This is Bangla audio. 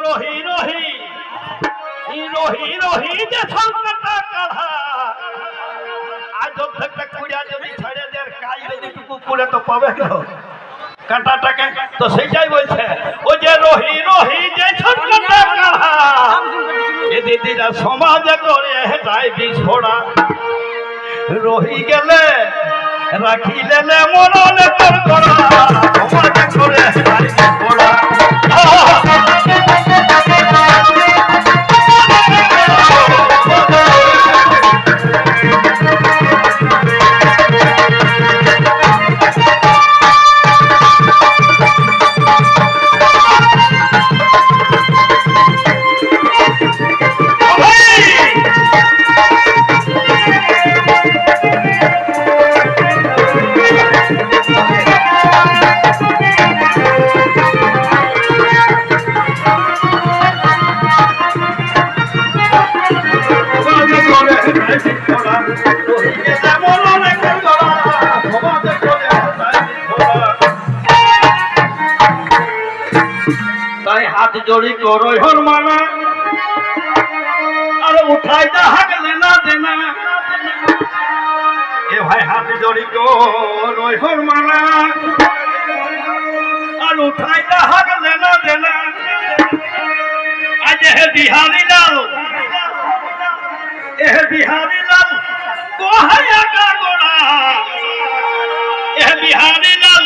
রহি রহি রহি রহি যে সংকটা কাঢ়া আজ থেকে কুড়িয়া যদি ছেড়ে দেয় কাজ যদি টুকু পুলে তো পাবে না কাঁটাটাকে তো সেটাই বলছে ও যে রহি রহি যে সংকটা কাঢ়া এ দিদিরা সমাজে করে হেটাই বিছড়া রহি গেলে রাখি লেলে মরণে তোর করা সমাজে করে হেটাই বিছড়া তাই হাত জড়ি করো হর মানা আর উঠাই দা হাক লেনা দেনা এ ভাই হাত জড়ি করো হর মানা আর উঠাই দা হাক লেনা দেনা আজ হে বিহারি লাল এ বিহারি লাল কোহায়া কা গোড়া এ বিহারি লাল